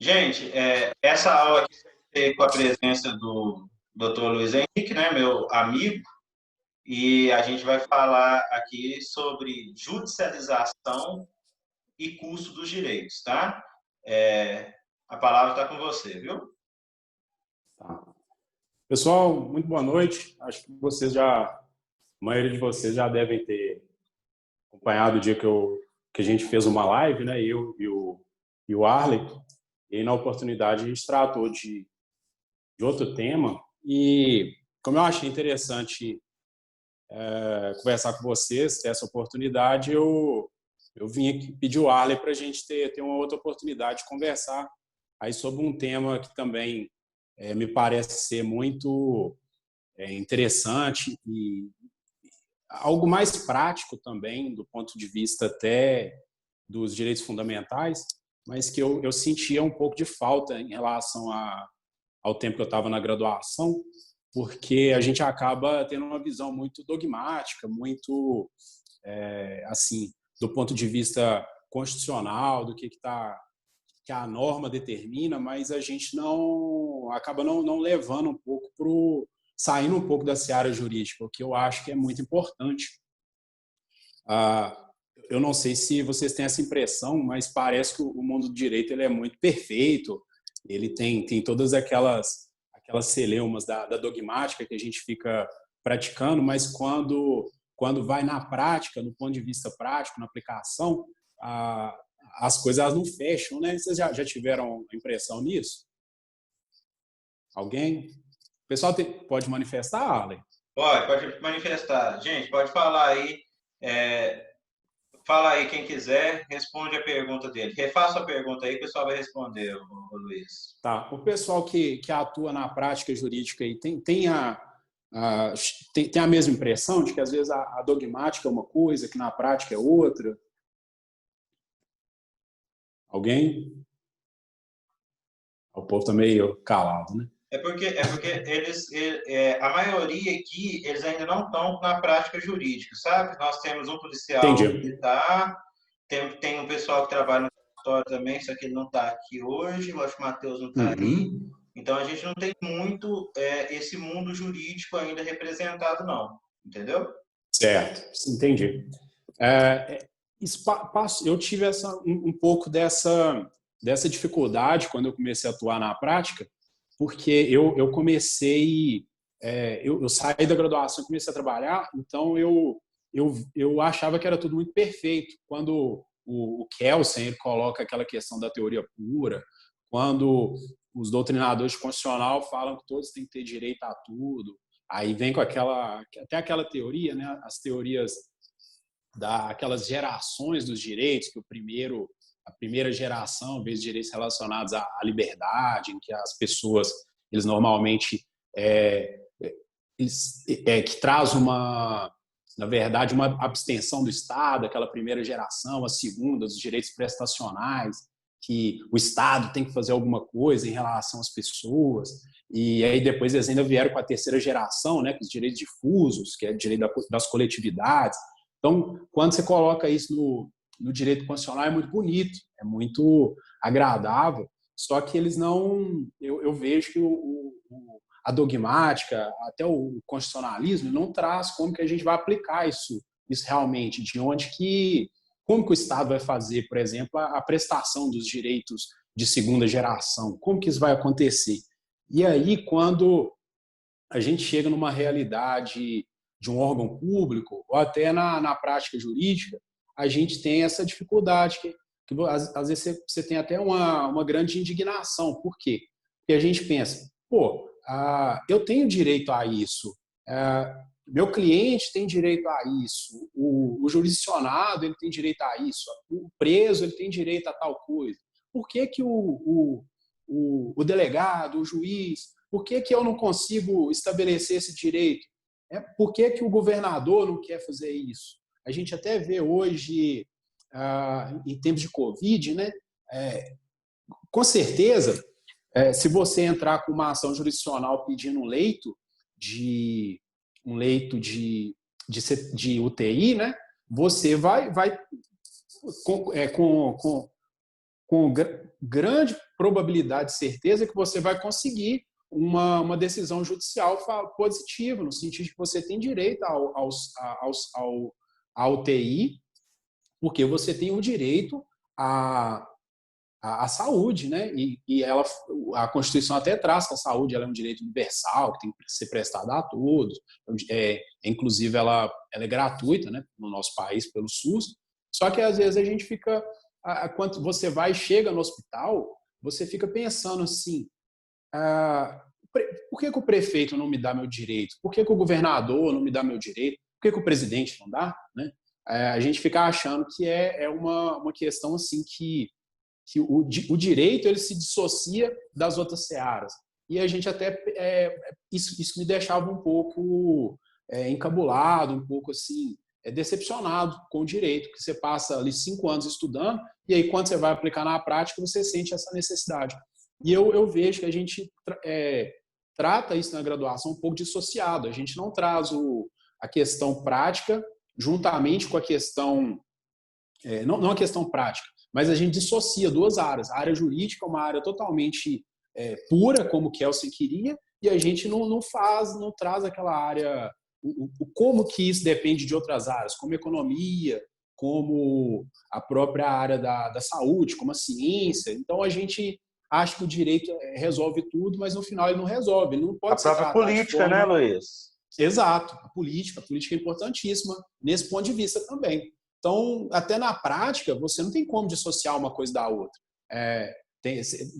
Gente, essa aula aqui vai ser com a presença do Dr. Luiz Henrique, né, meu amigo, e a gente vai falar aqui sobre judicialização e custo dos direitos, tá? A palavra está com você, viu? Tá. Pessoal, muito boa noite. Acho que a maioria de vocês já devem ter acompanhado o dia que a gente fez uma live, né? Eu e o Arley. E aí, na oportunidade, a gente tratou de outro tema. E como eu achei interessante conversar com vocês, ter essa oportunidade, eu vim aqui pedir o Arley para a gente ter uma outra oportunidade de conversar aí sobre um tema que também me parece ser muito interessante e algo mais prático também, do ponto de vista até dos direitos fundamentais, mas que eu sentia um pouco de falta em relação ao tempo que eu estava na graduação, porque a gente acaba tendo uma visão muito dogmática, muito, assim, do ponto de vista constitucional, do que a norma determina, mas a gente não acaba não levando um pouco para saindo um pouco da seara jurídica, o que eu acho que é muito importante. Eu não sei se vocês têm essa impressão, mas parece que o mundo do direito ele é muito perfeito, ele tem todas aquelas celeumas da dogmática que a gente fica praticando, mas quando vai na prática, no ponto de vista prático, na aplicação, as coisas elas não fecham, né? Vocês já tiveram impressão nisso? Alguém? O pessoal pode manifestar, Arlen? Pode manifestar. Gente, pode falar aí. é, Fala aí quem quiser, responde a pergunta dele. Refaça a pergunta aí, que o pessoal vai responder, o Luiz. Tá. O pessoal que atua na prática jurídica aí a, tem a mesma impressão de que às vezes a dogmática é uma coisa, que na prática é outra? Alguém? O povo está meio calado, né? É porque a maioria aqui, eles ainda não estão na prática jurídica, sabe? Nós temos um policial Entendi. militar, tem um pessoal que trabalha no escritório também, só que ele não está aqui hoje, eu acho que o Matheus não está aí. Uhum. Então, a gente não tem muito esse mundo jurídico ainda representado, não. Entendeu? Certo, entendi. É, eu tive um pouco dessa dificuldade quando eu comecei a atuar na prática, porque eu comecei, eu saí da graduação e comecei a trabalhar, então eu achava que era tudo muito perfeito. Quando o Kelsen ele coloca aquela questão da teoria pura, quando os doutrinadores de constitucional falam que todos têm que ter direito a tudo, aí vem com até aquela teoria, né, as teorias daquelas gerações dos direitos, que a primeira geração vê os direitos relacionados à liberdade, em que as pessoas, eles normalmente, que traz na verdade, uma abstenção do Estado, aquela primeira geração, a segunda, os direitos prestacionais, que o Estado tem que fazer alguma coisa em relação às pessoas, e aí depois eles ainda vieram com a terceira geração, né, com os direitos difusos, que é o direito das coletividades. Então, quando você coloca isso no direito constitucional, é muito bonito, é muito agradável, só que eles não... Eu vejo que a dogmática, até o constitucionalismo, não traz como que a gente vai aplicar isso realmente, de onde que... Como que o Estado vai fazer, por exemplo, a prestação dos direitos de segunda geração? Como que isso vai acontecer? E aí, quando a gente chega numa realidade de um órgão público, ou até na prática jurídica, a gente tem essa dificuldade, que às vezes você tem até uma grande indignação. Por quê? Porque a gente pensa, pô, eu tenho direito a isso, meu cliente tem direito a isso, o jurisdicionado ele tem direito a isso, o preso ele tem direito a tal coisa. Por que, que o delegado, o juiz, por que, que eu não consigo estabelecer esse direito? Por que, que o governador não quer fazer isso? A gente até vê hoje, em tempos de Covid, né? Com certeza, se você entrar com uma ação jurisdicional pedindo um leito de UTI, né? Você vai com com grande probabilidade de certeza que você vai conseguir uma decisão judicial positiva, no sentido de que você tem direito à UTI, porque você tem o direito à saúde, né? E a Constituição até traz que a saúde ela é um direito universal, que tem que ser prestado a todos. Inclusive, ela é gratuita, né, no nosso país, pelo SUS. Só que, às vezes, a gente fica... Quando você vai e chega no hospital, você fica pensando assim, por que o prefeito não me dá meu direito? Por que o governador não me dá meu direito? Por que o presidente não dá? Né? A gente fica achando que é uma questão assim que o direito ele se dissocia das outras searas. E a gente até... isso me deixava um pouco encabulado, um pouco assim, decepcionado com o direito, que você passa ali 5 anos estudando, e aí quando você vai aplicar na prática, você sente essa necessidade. E eu vejo que a gente trata isso na graduação um pouco dissociado. A gente não traz a questão prática juntamente com a questão... não a questão prática, mas a gente dissocia 2 áreas. A área jurídica é uma área totalmente pura, como o Kelsen queria, e a gente não traz aquela área, como que isso depende de outras áreas, como economia, como a própria área da saúde, como a ciência. Então, a gente acha que o direito resolve tudo, mas no final ele não resolve. Ele não pode ser própria tratado de política, forma... né, Luiz? Exato, a política é importantíssima nesse ponto de vista também. Então, até na prática, você não tem como dissociar uma coisa da outra.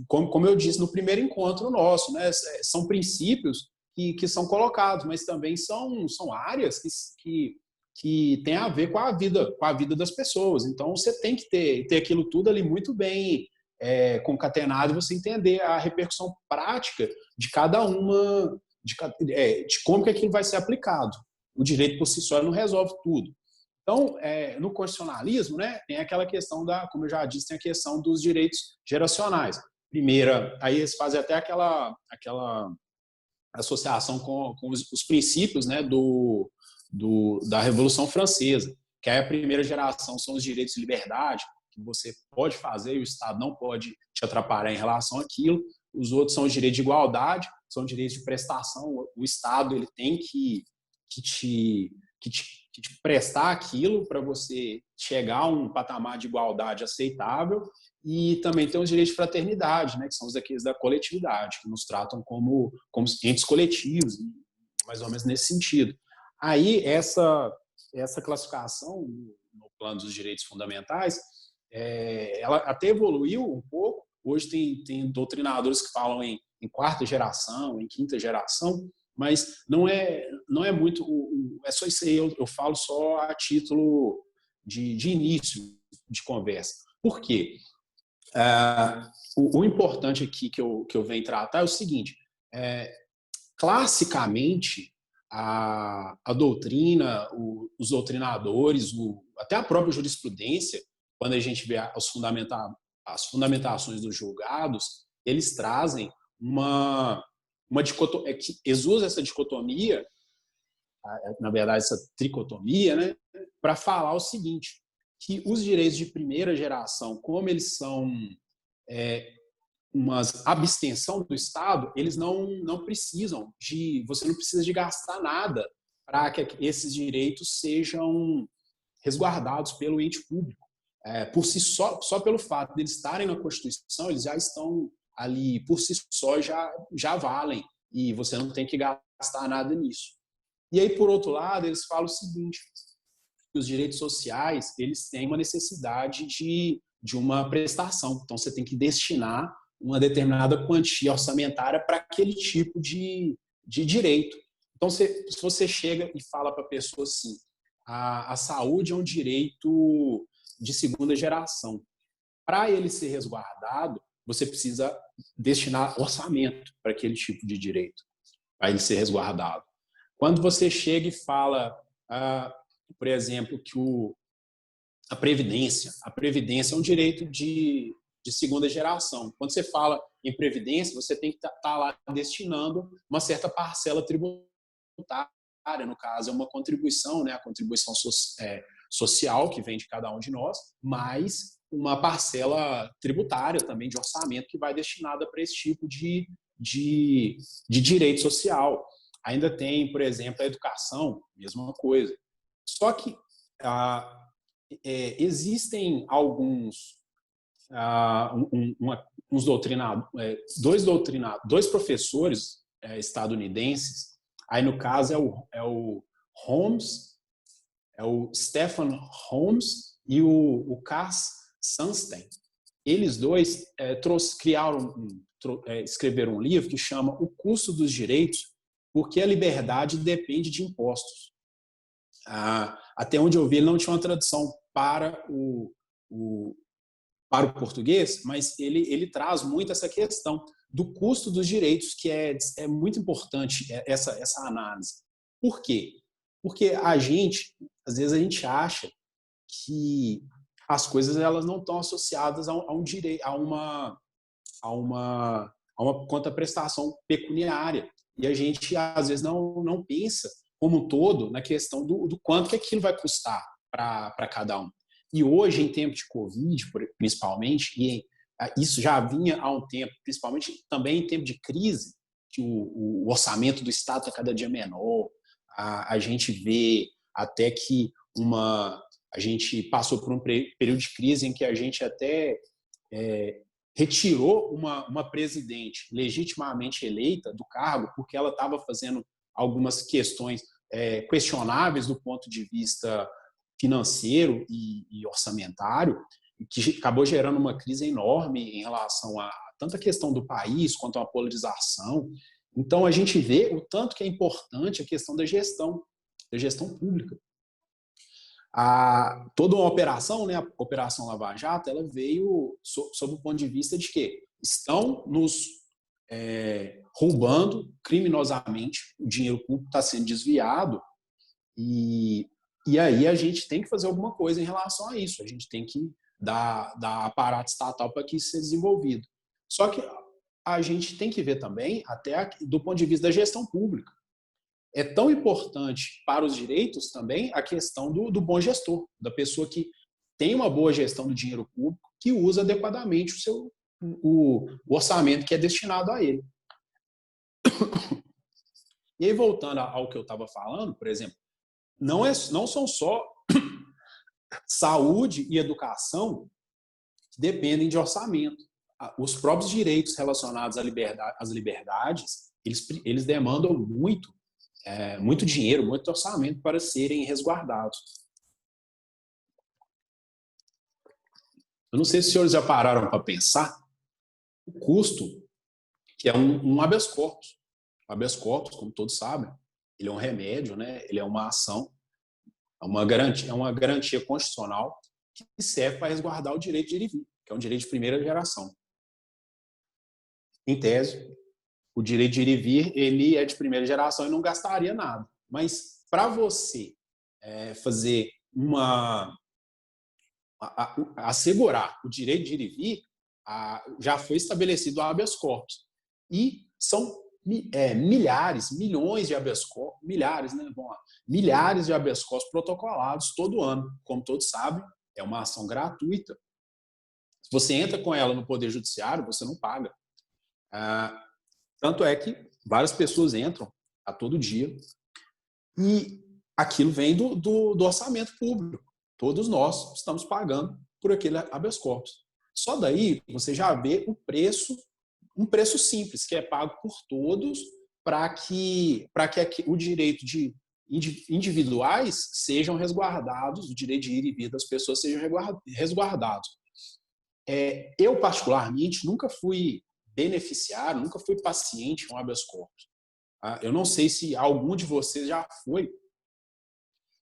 Como eu disse no primeiro encontro nosso, né, são princípios que são colocados, mas também são áreas que têm a ver com a vida das pessoas. Então, você tem que ter aquilo tudo ali muito bem concatenado e você entender a repercussão prática de cada uma, de como que aquilo vai ser aplicado. O direito por si só não resolve tudo. Então, no constitucionalismo, né, tem aquela questão como eu já disse, tem a questão dos direitos geracionais. Primeira, aí eles fazem até aquela associação com os princípios, né, da Revolução Francesa, que aí a primeira geração são os direitos de liberdade, que você pode fazer e o Estado não pode te atrapalhar em relação àquilo. Os outros são os direitos de igualdade, são direitos de prestação. O Estado ele tem que te prestar aquilo para você chegar a um patamar de igualdade aceitável. E também tem os direitos de fraternidade, né, que são os daqueles da coletividade, que nos tratam como entes coletivos, mais ou menos nesse sentido. Aí, essa classificação no plano dos direitos fundamentais, ela até evoluiu um pouco. Hoje tem doutrinadores que falam em 4ª geração, em 5ª geração, mas não é muito... É só isso aí, eu falo só a título de início de conversa. Por quê? O importante aqui que eu venho tratar é o seguinte: classicamente, a doutrina, os doutrinadores, até a própria jurisprudência, quando a gente vê as fundamentações dos julgados, eles trazem uma dicotomia, que exusa essa dicotomia, na verdade, essa tricotomia, né, para falar o seguinte, que os direitos de primeira geração, como eles são uma abstenção do Estado, eles não precisam você não precisa de gastar nada para que esses direitos sejam resguardados pelo ente público. Por si só pelo fato de eles estarem na Constituição, eles já estão ali, por si só, já valem, e você não tem que gastar nada nisso. E aí, por outro lado, eles falam o seguinte, que os direitos sociais, eles têm uma necessidade de uma prestação. Então, você tem que destinar uma determinada quantia orçamentária para aquele tipo de direito. Então, se você chega e fala para a pessoa assim, a saúde é um direito de 2ª geração. Para ele ser resguardado, você precisa destinar orçamento para aquele tipo de direito, para ele ser resguardado. Quando você chega e fala, por exemplo, que a Previdência é um direito de 2ª geração. Quando você fala em Previdência, você tem que estar lá destinando uma certa parcela tributária, no caso, é uma contribuição, né, a contribuição social que vem de cada um de nós, mais uma parcela tributária também de orçamento que vai destinada para esse tipo de direito social. Ainda tem, por exemplo, a educação, mesma coisa. Só que existem uns doutrinados, dois professores estadunidenses. Aí no caso é o Holmes, é o Stephen Holmes e o Cass Sunstein. Eles dois escreveram um livro que chama O Custo dos Direitos, porque a liberdade depende de impostos. Até onde eu vi, ele não tinha uma tradução para o português, mas ele traz muito essa questão do custo dos direitos, que é muito importante essa análise. Por quê? Porque às vezes a gente acha que as coisas elas não estão associadas a um direito, a uma contraprestação pecuniária. E a gente, às vezes, não pensa como um todo na questão do quanto que aquilo vai custar para cada um. E hoje, em tempo de Covid, principalmente, e isso já vinha há um tempo, principalmente também em tempo de crise, que o orçamento do Estado está cada dia menor, a gente vê até que a gente passou por um período de crise em que a gente até retirou uma presidente legitimamente eleita do cargo porque ela estava fazendo algumas questões questionáveis do ponto de vista financeiro e orçamentário, que acabou gerando uma crise enorme em relação a tanto a questão do país quanto a polarização. Então, a gente vê o tanto que é importante a questão da gestão pública. Toda uma operação, né, a Operação Lava Jato, ela veio sob o ponto de vista de que estão nos roubando criminosamente, o dinheiro público está sendo desviado e aí a gente tem que fazer alguma coisa em relação a isso, a gente tem que dar aparato estatal para que isso seja desenvolvido. Só que a gente tem que ver também, até do ponto de vista da gestão pública. É tão importante para os direitos também a questão do bom gestor, da pessoa que tem uma boa gestão do dinheiro público, que usa adequadamente o orçamento que é destinado a ele. E aí, voltando ao que eu estava falando, por exemplo, não são só saúde e educação que dependem de orçamento. Os próprios direitos relacionados às liberdades, eles demandam muito dinheiro, muito orçamento para serem resguardados. Eu não sei se os senhores já pararam para pensar o custo que é um habeas corpus. O habeas corpus, como todos sabem, ele é um remédio, né? Ele é uma ação, é uma garantia constitucional que serve para resguardar o direito de ir e vir, que é um direito de primeira geração. Em tese, o direito de ir e vir ele é de primeira geração e não gastaria nada. Mas para você fazer assegurar o direito de ir e vir, já foi estabelecido o habeas corpus. E são milhões de habeas corpus, milhares de habeas corpus protocolados todo ano. Como todos sabem, é uma ação gratuita. Se você entra com ela no Poder Judiciário, você não paga. Tanto é que várias pessoas entram a todo dia e aquilo vem do orçamento público. Todos nós estamos pagando por aquele habeas corpus. Só daí você já vê um preço simples, que é pago por todos para que o direito de individuais sejam resguardados, o direito de ir e vir das pessoas sejam resguardados. Eu, particularmente, nunca fui beneficiário, nunca fui paciente com habeas corpus. Eu não sei se algum de vocês já foi,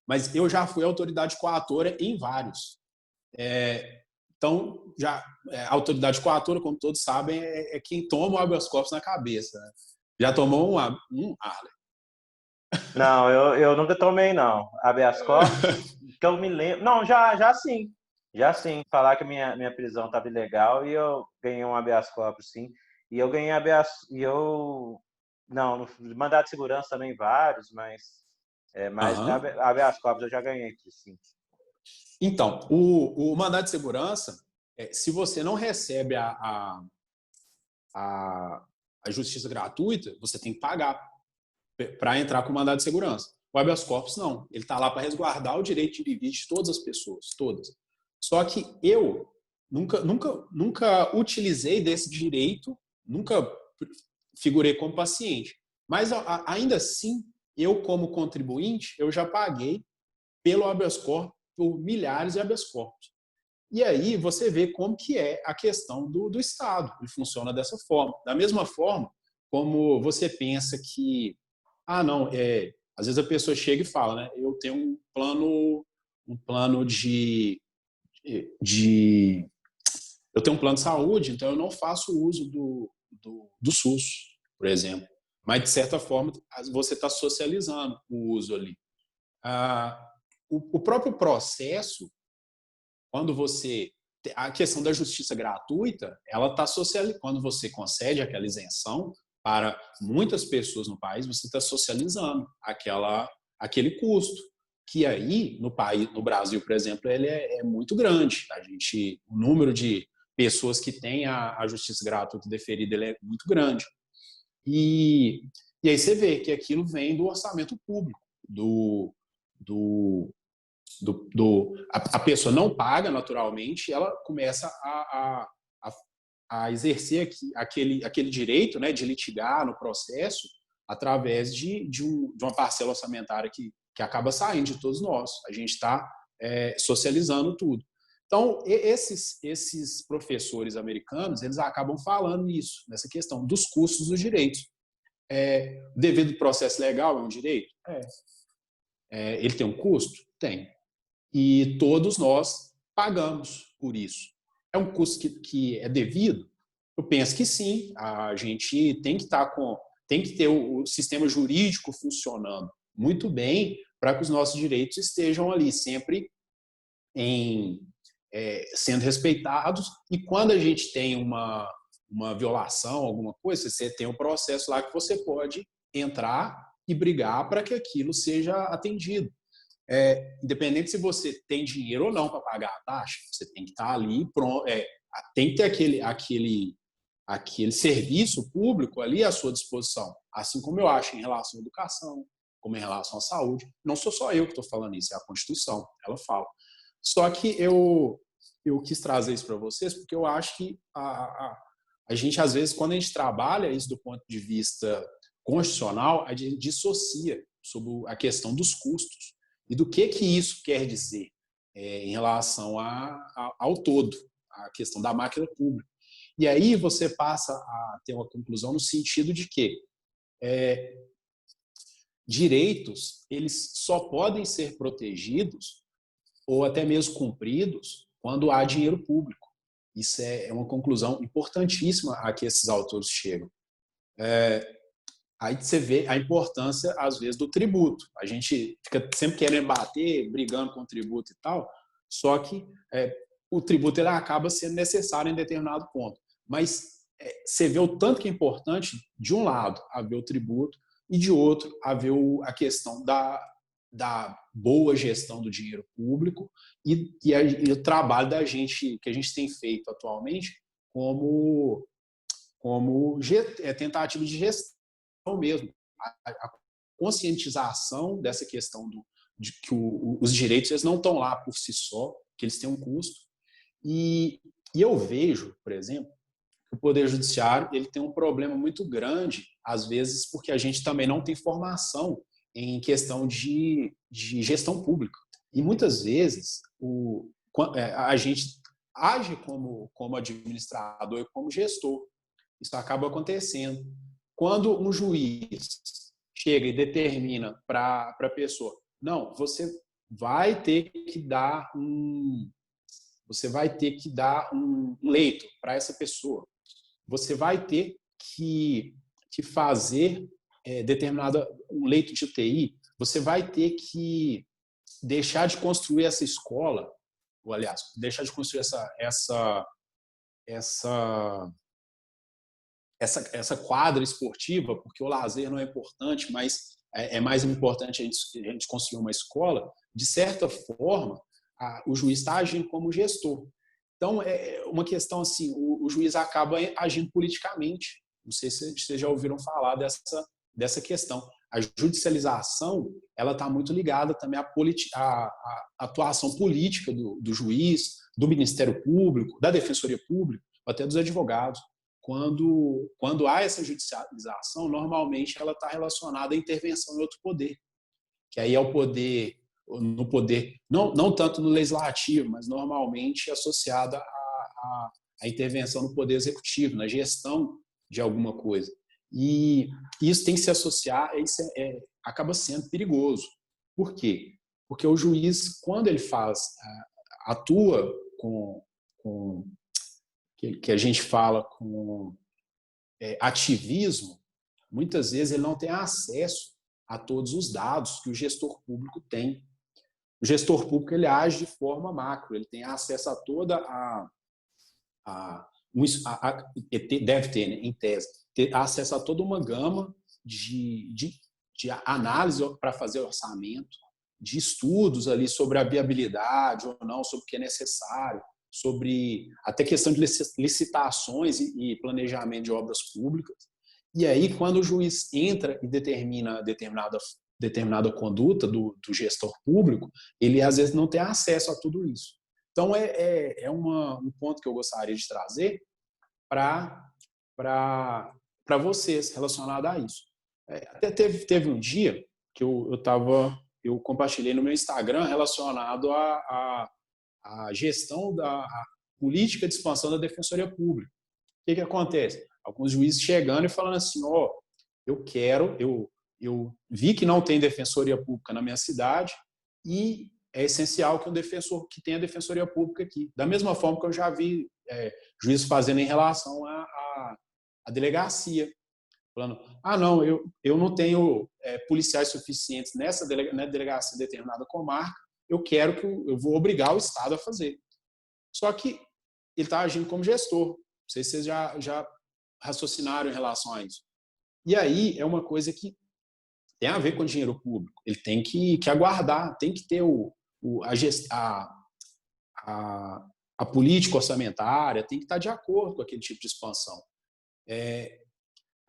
mas eu já fui autoridade coatora em vários. Então, a autoridade coatora, como todos sabem, é quem toma o habeas corpus na cabeça. Né? Já tomou um Arlen? Não, eu nunca tomei, não. Habeas corpus, que eu me lembro... Não, já sim. Já sim. Falar que minha prisão estava ilegal e eu ganhei um habeas corpus, sim. E eu ganhei habeas... Não, no mandado de segurança também vários, mas habeas corpus eu já ganhei, sim. Então, o mandado de segurança, se você não recebe a justiça gratuita, você tem que pagar para entrar com mandado de segurança. O habeas corpus não. Ele está lá para resguardar o direito de vir de todas as pessoas, todas. Só que eu nunca utilizei desse direito, nunca figurei como paciente. Mas, ainda assim, eu, como contribuinte, eu já paguei pelo habeas corpus, por milhares de habeas corpus. E aí você vê como que é a questão do Estado. Ele funciona dessa forma. Da mesma forma como você pensa que, não, às vezes a pessoa chega e fala, né, eu tenho um plano eu tenho um plano de saúde, então eu não faço uso do SUS, por exemplo. Mas, de certa forma, você está socializando o uso ali. O próprio processo, quando você... A questão da justiça gratuita, ela está socializando. Quando você concede aquela isenção para muitas pessoas no país, você está socializando aquele custo, que aí, no Brasil, por exemplo, ele é muito grande. O número de pessoas que têm a justiça gratuita deferida ele é muito grande. E aí você vê que aquilo vem do orçamento público, a pessoa não paga naturalmente, ela começa a exercer aquele direito, né, de litigar no processo através de uma parcela orçamentária que acaba saindo de todos nós. A gente está socializando tudo. Então, esses professores americanos, eles acabam falando nisso, nessa questão dos custos dos direitos. Devido ao processo legal, é um direito? Ele tem um custo? Tem. E todos nós pagamos por isso. É um custo que é devido? Eu penso que sim. A gente tem que ter o sistema jurídico funcionando muito bem para que os nossos direitos estejam ali sempre sendo respeitados. E quando a gente tem uma violação, alguma coisa, você tem um processo lá que você pode entrar e brigar para que aquilo seja atendido. Independente se você tem dinheiro ou não para pagar a taxa, você tem que estar ali, tem que ter aquele serviço público ali à sua disposição. Assim como eu acho em relação à educação, como em relação à saúde. Não sou só eu que estou falando isso, é a Constituição, ela fala. Só que eu quis trazer isso para vocês porque eu acho que a gente, às vezes, quando a gente trabalha isso do ponto de vista constitucional, a gente dissocia sobre a questão dos custos e do que isso quer dizer em relação ao todo, a questão da máquina pública. E aí você passa a ter uma conclusão no sentido de que direitos, eles só podem ser protegidos ou até mesmo cumpridos quando há dinheiro público. Isso é uma conclusão importantíssima a que esses autores chegam. Aí você vê a importância, às vezes, do tributo. A gente fica sempre querendo bater, brigando com o tributo e tal, só que o tributo ele acaba sendo necessário em determinado ponto. Mas você vê o tanto que é importante, de um lado, haver o tributo, e de outro, haver a questão da boa gestão do dinheiro público e o trabalho que a gente tem feito atualmente como tentativa de gestão mesmo, a conscientização dessa questão de que os direitos eles não estão lá por si só, que eles têm um custo. E eu vejo, por exemplo, que o Poder Judiciário ele tem um problema muito grande, às vezes, porque a gente também não tem formação em questão de gestão pública. E muitas vezes a gente age como administrador e como gestor. Isso acaba acontecendo. Quando um juiz chega e determina para a pessoa, não, você vai ter que dar um leito para essa pessoa. Você vai ter que fazer um leito de UTI. Você vai ter que deixar de construir essa escola, ou, aliás, deixar de construir essa quadra esportiva, porque o lazer não é importante, mas é mais importante a gente construir uma escola. De certa forma, o juiz está agindo como gestor. Então, é uma questão assim, o juiz acaba agindo politicamente. Não sei se vocês já ouviram falar dessa questão. A judicialização, ela está muito ligada também à atuação política do juiz, do Ministério Público, da Defensoria Pública, até dos advogados. Quando há essa judicialização, normalmente ela está relacionada à intervenção em outro poder, que aí é o poder, no poder, não tanto no legislativo, mas normalmente associada à intervenção no poder executivo, na gestão de alguma coisa. E isso tem que se associar, acaba sendo perigoso. Por quê? Porque o juiz, quando ele atua com que a gente fala com ativismo, muitas vezes ele não tem acesso a todos os dados que o gestor público tem. O gestor público ele age de forma macro, ele tem acesso a toda deve ter, né, em tese, ter acesso a toda uma gama de análise para fazer orçamento, de estudos ali sobre a viabilidade ou não, sobre o que é necessário, sobre até questão de licitações e planejamento de obras públicas. E aí, quando o juiz entra e determina determinada conduta do gestor público, ele às vezes não tem acesso a tudo isso. Então, um ponto que eu gostaria de trazer para vocês relacionado a isso. Até teve um dia que eu compartilhei no meu Instagram relacionado à gestão da política de expansão da Defensoria Pública. O que acontece? Alguns juízes chegando e falando assim, eu vi que não tem Defensoria Pública na minha cidade e é essencial que um defensor que tenha Defensoria Pública aqui. Da mesma forma que eu já vi juízes fazendo em relação à delegacia. Falando, não, eu não tenho policiais suficientes na delegacia de determinada comarca, eu vou obrigar o Estado a fazer. Só que ele está agindo como gestor. Não sei se vocês já raciocinaram em relação a isso. E aí é uma coisa que tem a ver com o dinheiro público. Ele tem que aguardar, tem que ter a política orçamentária, tem que estar de acordo com aquele tipo de expansão.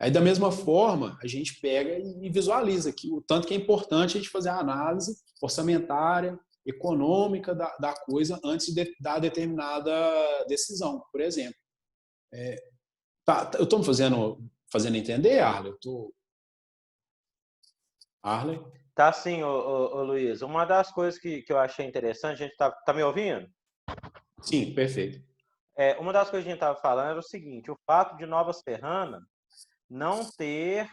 Aí, da mesma forma, a gente pega e visualiza que o tanto que é importante a gente fazer a análise orçamentária, econômica da coisa antes de dar determinada decisão, por exemplo. Eu estou me fazendo entender, Arley? Arley? Tá sim, ô Luiz. Uma das coisas que eu achei interessante, a gente tá me ouvindo? Sim, perfeito. Uma das coisas que a gente estava falando era o seguinte, o fato de Nova Serrana não ter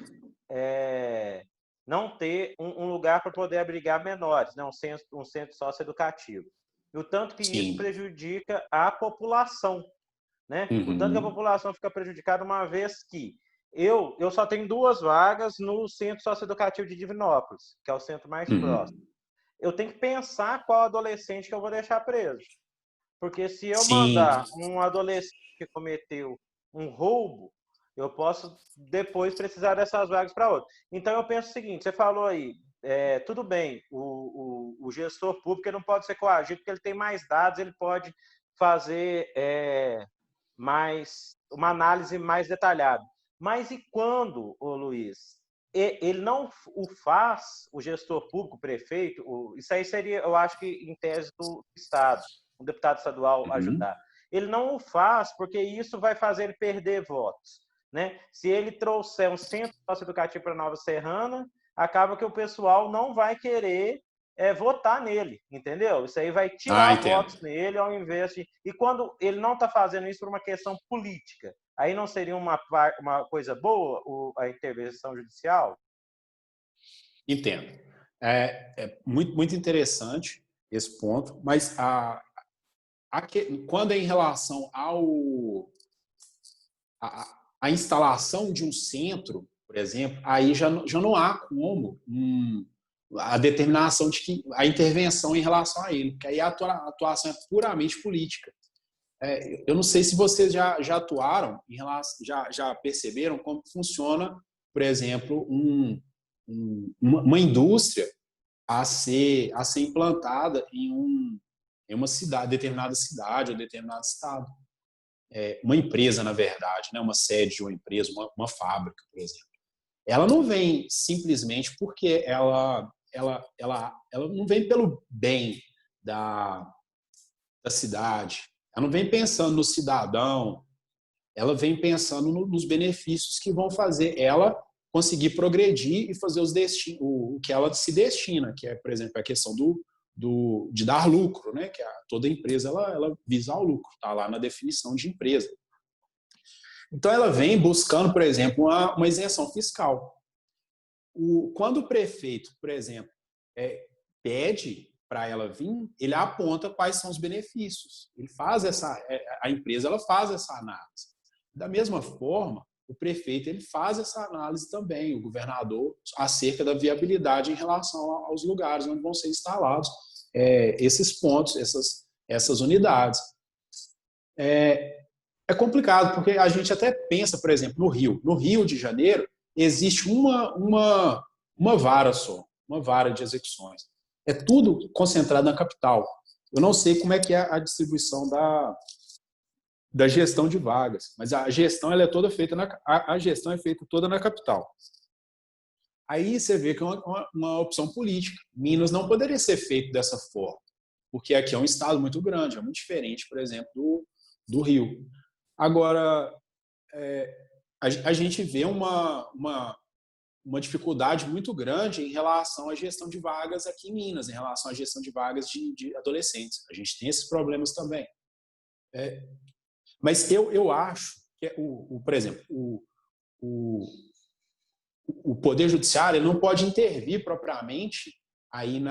um lugar para poder abrigar menores, né? um centro socioeducativo. E o tanto que isso prejudica a população, né? O tanto que a população fica prejudicada uma vez que eu só tenho 2 vagas no centro socioeducativo de Divinópolis, que é o centro mais próximo. Eu tenho que pensar qual adolescente que eu vou deixar preso. Porque se eu mandar um adolescente que cometeu um roubo, eu posso depois precisar dessas vagas para outro. Então, eu penso o seguinte, você falou aí, tudo bem, o gestor público ele não pode ser coagido porque ele tem mais dados, ele pode fazer uma análise mais detalhada. Mas e quando, Luiz, ele não o faz, o gestor público, o prefeito, isso aí seria, eu acho que em tese do Estado, um deputado estadual ajudar. Ele não o faz porque isso vai fazer ele perder votos. Né? Se ele trouxer um centro socioeducativo para Nova Serrana, acaba que o pessoal não vai querer votar nele, entendeu? Isso aí vai tirar votos nele ao invés de... E quando ele não está fazendo isso por uma questão política, aí não seria uma coisa boa a intervenção judicial? Entendo. É muito, muito interessante esse ponto, mas quando é em relação a instalação de um centro, por exemplo, aí já não há como a determinação de que a intervenção em relação a ele, porque aí a atuação é puramente política. Eu não sei se vocês já atuaram em relação, já perceberam como funciona, por exemplo, uma indústria a ser implantada em em uma cidade, determinada cidade ou determinado estado. Uma empresa, na verdade, né? Uma sede de uma empresa, uma fábrica, por exemplo. Ela não vem simplesmente porque ela não vem pelo bem da cidade, ela não vem pensando no cidadão, ela vem pensando nos benefícios que vão fazer ela conseguir progredir e fazer o que ela se destina, que é, por exemplo, a questão de dar lucro, né? Que toda empresa ela visa o lucro, está lá na definição de empresa. Então, ela vem buscando, por exemplo, uma isenção fiscal. Quando o prefeito, por exemplo, pede para ela vir, ele aponta quais são os benefícios. Ele faz a empresa ela faz essa análise. Da mesma forma, o prefeito ele faz essa análise também, o governador, acerca da viabilidade em relação aos lugares onde vão ser instalados esses pontos, essas unidades. É complicado, porque a gente até pensa, por exemplo, no Rio. No Rio de Janeiro, existe uma vara só, uma vara de execuções. É tudo concentrado na capital. Eu não sei como é que é a distribuição da gestão de vagas, mas a gestão ela é toda feita a gestão é feita toda na capital. Aí você vê que é uma opção política. Minas não poderia ser feito dessa forma, porque aqui é um estado muito grande, é muito diferente, por exemplo, do Rio. Agora, a gente vê uma dificuldade muito grande em relação à gestão de vagas aqui em Minas, em relação à gestão de vagas de adolescentes. A gente tem esses problemas também. Mas eu acho que, por exemplo, o Poder Judiciário ele não pode intervir propriamente aí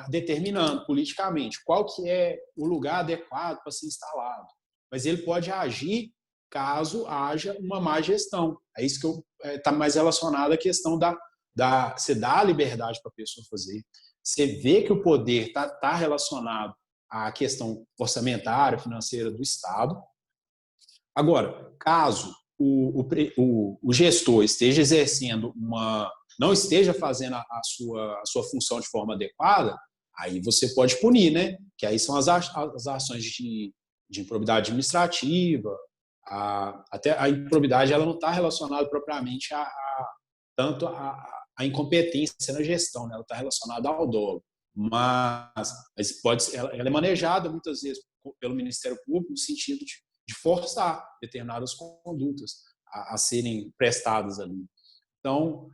determinando politicamente qual que é o lugar adequado para ser instalado. Mas ele pode agir caso haja uma má gestão. É isso que está mais relacionado à questão você dá a liberdade para a pessoa fazer. Você vê que o poder está relacionado à questão orçamentária, financeira do Estado. Agora, caso o gestor esteja exercendo não esteja fazendo a sua função de forma adequada, aí você pode punir, né? Que aí são as ações de improbidade administrativa. Até a improbidade ela não está relacionada propriamente tanto a incompetência na gestão, né? Ela está relacionada ao dolo. Mas ela é manejada muitas vezes pelo Ministério Público no sentido de forçar determinadas condutas a serem prestadas ali. Então,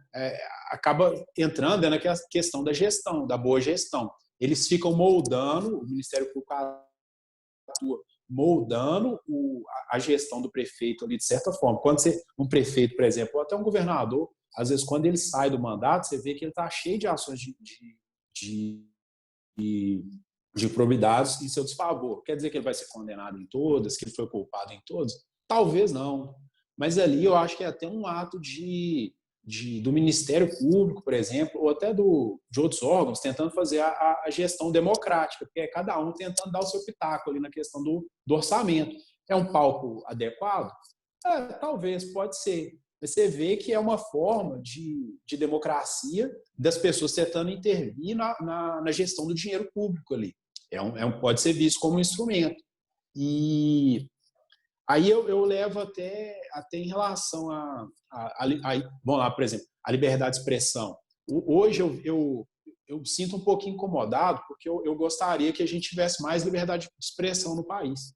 acaba entrando na questão da gestão, da boa gestão. Eles ficam moldando, o Ministério Público atua moldando a gestão do prefeito ali de certa forma. Quando um prefeito, por exemplo, ou até um governador, às vezes quando ele sai do mandato, você vê que ele está cheio de ações de improbidades em seu desfavor. Quer dizer que ele vai ser condenado em todas, que ele foi culpado em todas? Talvez não. Mas ali eu acho que é até um ato do Ministério Público, por exemplo, ou até de outros órgãos, tentando fazer a gestão democrática, porque é cada um tentando dar o seu pitaco ali na questão do orçamento. É um palco adequado? Talvez, pode ser. Você vê que é uma forma de democracia das pessoas tentando intervir na gestão do dinheiro público ali. Pode ser visto como um instrumento. E aí eu levo até em relação vamos lá, por exemplo, a liberdade de expressão. Hoje eu sinto um pouquinho incomodado, porque eu gostaria que a gente tivesse mais liberdade de expressão no país.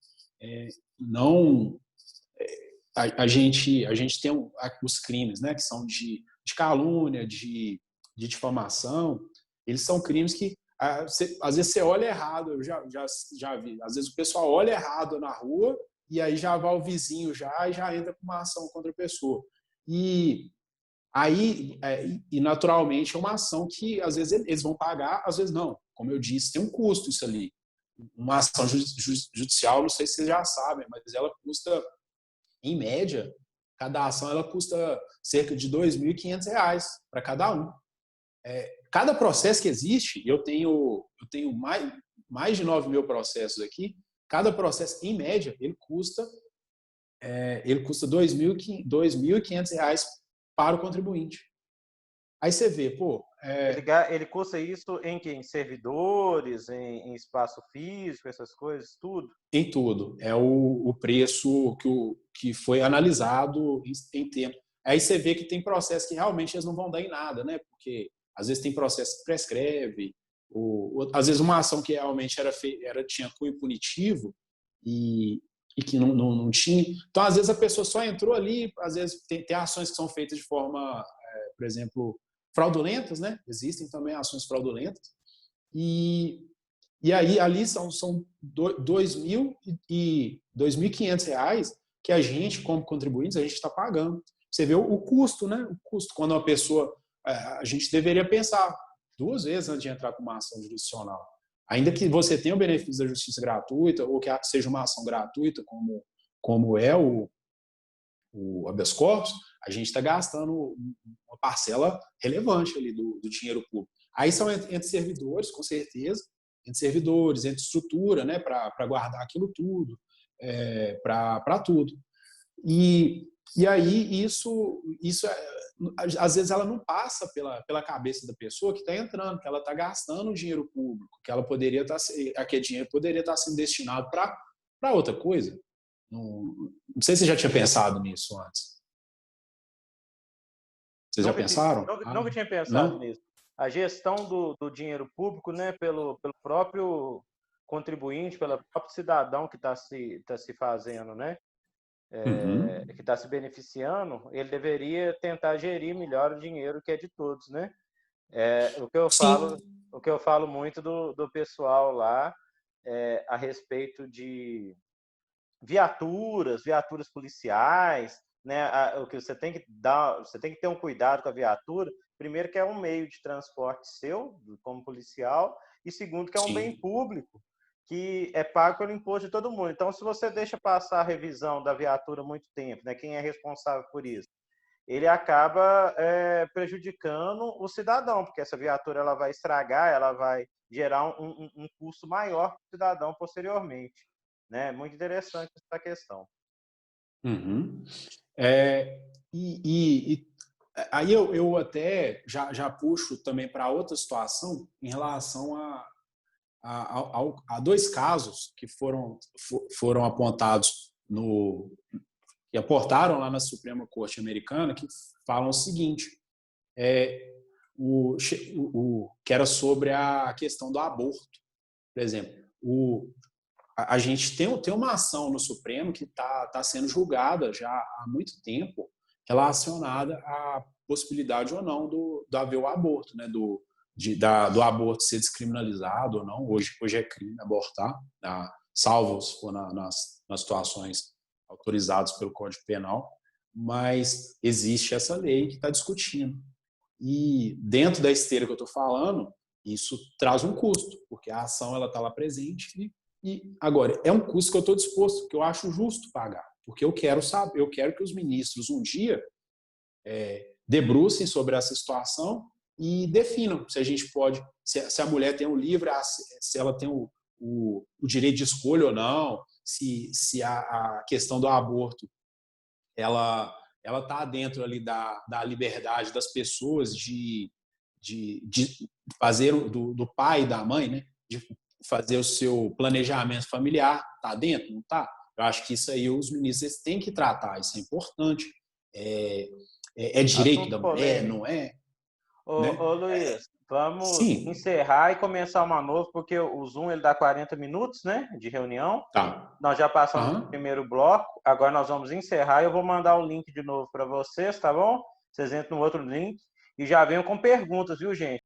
A gente tem os crimes, né, que são de calúnia, de difamação. Eles são crimes que às vezes você olha errado. Eu já vi. Às vezes o pessoal olha errado na rua e aí já vai o vizinho e já entra com uma ação contra a pessoa. E aí, naturalmente, é uma ação que às vezes eles vão pagar, às vezes não. Como eu disse, tem um custo isso ali. Uma ação judicial, não sei se vocês já sabem, mas ela custa, em média, cada ação ela custa cerca de R$ 2.500 para cada um. Cada processo que existe, eu tenho mais de 9 mil processos aqui, cada processo, em média, ele custa R$ 2.500 para o contribuinte. Aí você vê, pô... Ele custa isso em quê? Em servidores, em espaço físico, essas coisas, tudo? Em tudo. É o preço que foi analisado em tempo. Aí você vê que tem processos que realmente eles não vão dar em nada, né? Porque às vezes tem processo que prescreve, às vezes uma ação que realmente tinha cunho punitivo e que não tinha. Então, às vezes a pessoa só entrou ali, às vezes tem ações que são feitas de forma, por exemplo, fraudulentas, né? Existem também ações fraudulentas. E aí, ali são R$ 2.500 que a gente, como contribuintes, a gente está pagando. Você vê o custo, né? O custo. Quando uma pessoa... A gente deveria pensar 2 vezes antes de entrar com uma ação jurisdicional. Ainda que você tenha o benefício da justiça gratuita, ou que seja uma ação gratuita, como é o habeas corpus, a gente está gastando uma parcela relevante ali do dinheiro público. Aí são entre servidores, com certeza, entre servidores, entre estrutura, né, para guardar aquilo tudo, para tudo. E aí isso às vezes ela não passa pela cabeça da pessoa que está entrando, que ela está gastando dinheiro público, que ela poderia aquele dinheiro poderia estar sendo destinado para outra coisa. Não sei se você já tinha pensado nisso antes. Vocês já pensaram? Nunca tinha pensado não? nisso. A gestão do dinheiro público, né, pelo próprio contribuinte, pelo próprio cidadão que está se fazendo, né, que está se beneficiando, ele deveria tentar gerir melhor o dinheiro que é de todos, né? O que eu falo muito do pessoal lá a respeito de viaturas policiais, né? O que você tem que ter um cuidado com a viatura. Primeiro, que é um meio de transporte seu, como policial, e segundo, que é um bem público, que é pago pelo imposto de todo mundo. Então, se você deixa passar a revisão da viatura muito tempo, né? Quem é responsável por isso? Ele acaba prejudicando o cidadão, porque essa viatura ela vai estragar, ela vai gerar um custo maior para o cidadão posteriormente. Né? Muito interessante essa questão. Uhum. Aí eu até já puxo também para outra situação em relação a 2 casos que foram apontados que aportaram lá na Suprema Corte Americana, que falam o seguinte, que era sobre a questão do aborto. Por exemplo, a gente tem uma ação no Supremo que está sendo julgada já há muito tempo relacionada à possibilidade ou não do haver o aborto, né? do aborto ser descriminalizado ou não. Hoje é crime abortar, salvo se for nas situações autorizadas pelo Código Penal, mas existe essa lei que está discutindo. E dentro da esteira que eu estou falando, isso traz um custo, porque a ação está lá presente e agora, é um custo que eu estou disposto, que eu acho justo pagar, porque eu quero que os ministros um dia debrucem sobre essa situação e definam se a gente pode, se a mulher tem o livre, se ela tem o direito de escolha ou não, se a questão do aborto ela está dentro ali da liberdade das pessoas de fazer do pai e da mãe, né, de fazer o seu planejamento familiar, está dentro, não está? Eu acho que isso aí os ministros têm que tratar, isso é importante. É direito da mulher, não é? Ô Luiz, vamos Sim. encerrar e começar uma nova, porque o Zoom ele dá 40 minutos, né, de reunião. Tá. Nós já passamos o primeiro bloco, agora nós vamos encerrar e eu vou mandar o link de novo para vocês, tá bom? Vocês entram no outro link e já venham com perguntas, viu, gente?